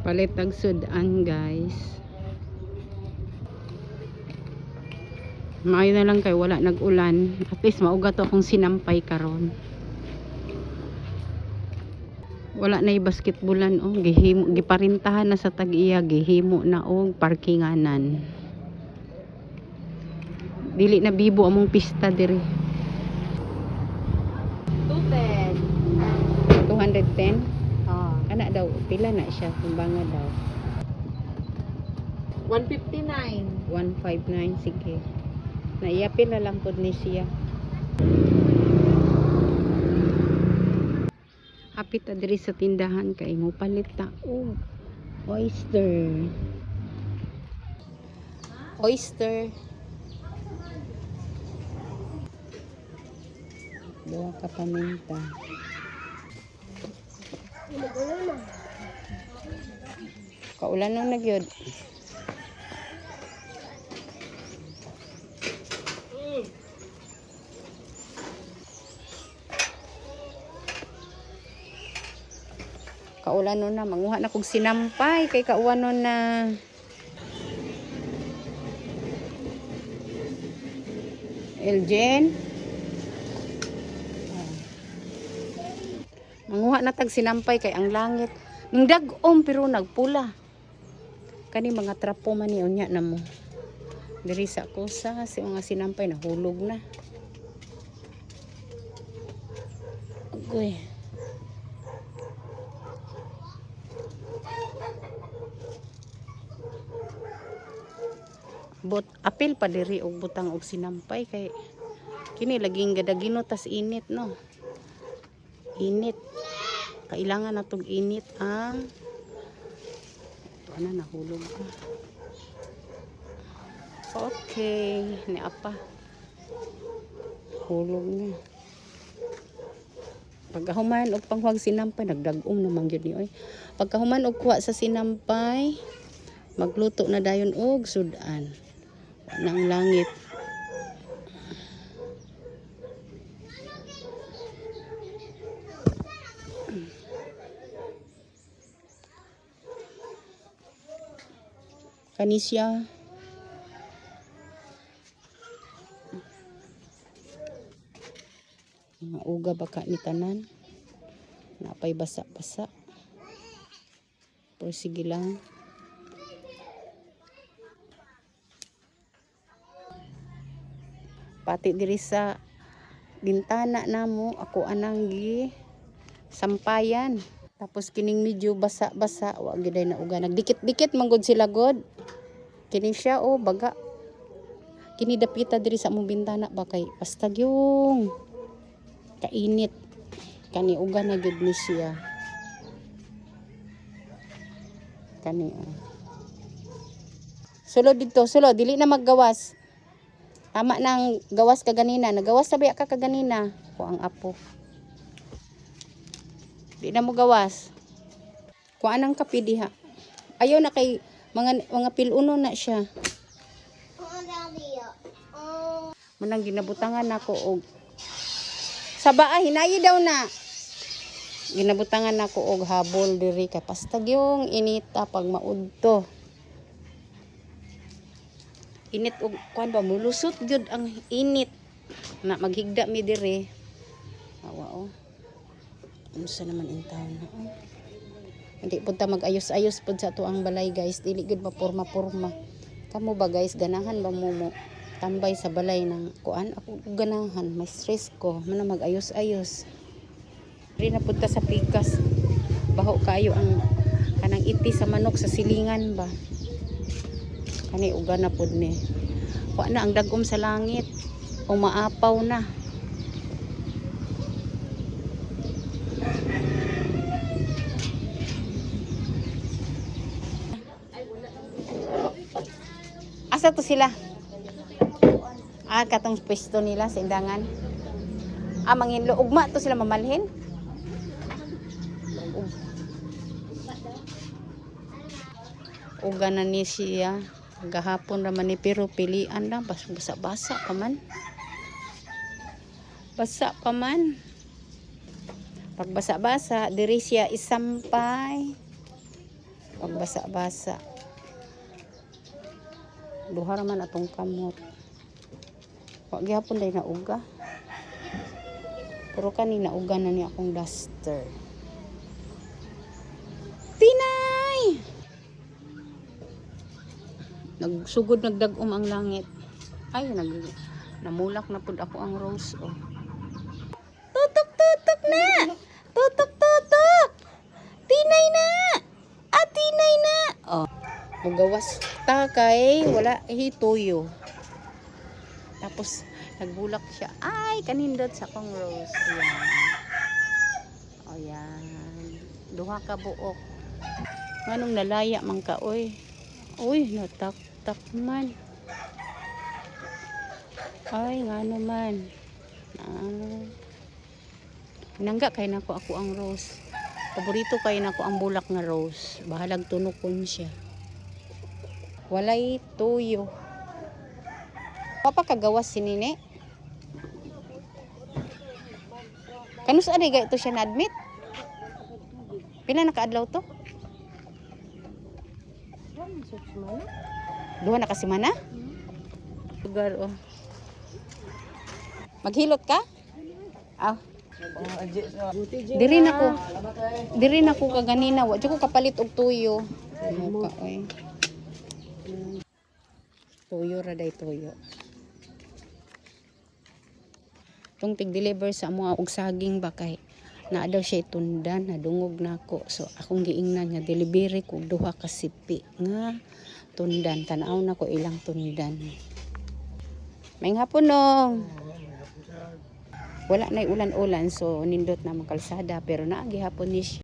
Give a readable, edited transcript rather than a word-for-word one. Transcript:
Palit ang sudan, guys. Maayo na lang kay wala nag-ulan. At least mauga to akong sinampay karon. Wala na basketballan oh, gihimo giparintahan na sa tag-iya, gihimo na og parkinganan. Dili na bibo among pista diri. 210. 210. Ah, Ana daw pila na siya kumbanga daw. 159. 159 sige. Naiyapin na lang pod ni siya. Hapit ta diri sa tindahan kay mo palit ta og oyster. Oyster. Duha ka paminta. Kaulan nang nagyod. Kaulan nun na, manguha na kog sinampay kay kauwan nun na. Eljen. Manguha na tag sinampay kay ang langit. Ning dag-om pero nagpula. Kani mga trapo man ni unya na mo. Diri sa kusa si mga sinampay nahulog na. Agoy. Apil pa diri og butang og sinampay kay kini laging gadagino tas init no. Init. Kailangan natong init ang ana nahulog ka. Okay, ni apa. Hulog na. Pagkahuman og panghuwag sinampay nagdag-om naman gyud ni oy. Pagkahuman og kuha sa sinampay magluto na dayon og sudan. Nang langit. Kanisya. Mga uga baka ni tanan. Napay basa-basa. Pero sige lang. Pati diri sa bintana namo ako anang gi sampayan. Tapos kining medyo basa-basa wa gyud na uga. Nagdikit-dikit man gud sila god. Kini siya oh baga. Kini dapita diri sa among bintana ba kay pastag yung kainit. Kani uga na gud ni siya. Kani oh. Sulod dito, sulod dili na maggawas. Tama nang gawas ka ganina. Nagawas sabi ka kaganina. Ko ang apo. Di na mo gawas. Kuha nang kape diha. Ayaw na kay mga piluno na siya. Manang ginabutangan nako og sa baay hinayi daw na. Ginabutangan nako og habol diri kay pastag yung inita pag maudto. Init og kuan ba mulusot gyud ang init na maghigda mi dire. Awa oh. Unsa naman in town na oh. Hindi pud ta mag-ayos-ayos pud sa ato ang balay guys, dili gyud mapurma-purma. Kamo ba guys ganahan ba mo tambay sa balay ng kuan? Ako ganahan, may stress ko, man mag-ayos-ayos. Dili na pud ta sa pikas. Baho kayo ang kanang iti sa manok sa silingan ba. Kani uga na pud ni. Wa na ang dagom sa langit. O maapaw na. Asa to sila? Katong pwesto nila sa indangan. Manginlo ugma to sila mamalhin. Uga na ni siya. Gahapon raman ni pero pilian lang basa-basa pa man. Basa pa man. Pag basa-basa diri siya isampay. Pag basa-basa. Duha ra man atong kamot. Wa gyapon day nauga. Pero kanina uga na ni akong duster. Tinay! Nagsugod nagdag-om ang langit. Ay, namulak na pud ako ang rose. Oh. Tutok na! Tutok! Tinay na! Ah, tinay na! Oh. Mugawas ta kay wala hituyo. Tapos nagbulak siya. Ay, kanindot sa akong rose. Ayan. O yan. Duha ka buok. Nganong nalaya man ka, oy. Uy, natak-tak man. Ay, ngano man. Nangga kay nako ako ang rose. Paborito kay nako ang bulak nga rose. Bahalag tunokon siya. Walay tuyo. Papa kagawas si Nine. Kanus aday ga ito siya na-admit? Pila na kaadlaw to? Duha na kasi mana? Lugar oh. Maghilot ka? Ah. Diri na ko kaganina, wa ko kapalit og tuyo. Ano ka oy? Tuyo ra day tuyo. Tung tig-deliver sa mga og saging ba kay naa daw siya itundan, nadungog na ako. So akong giingnan nga delivery ko duha ka sipi nga tundan. Tanaw na ko ilang tundan. Maayong hapon nong. Wala na ulan-ulan so nindot na makalsada pero naa gihapon ni siya.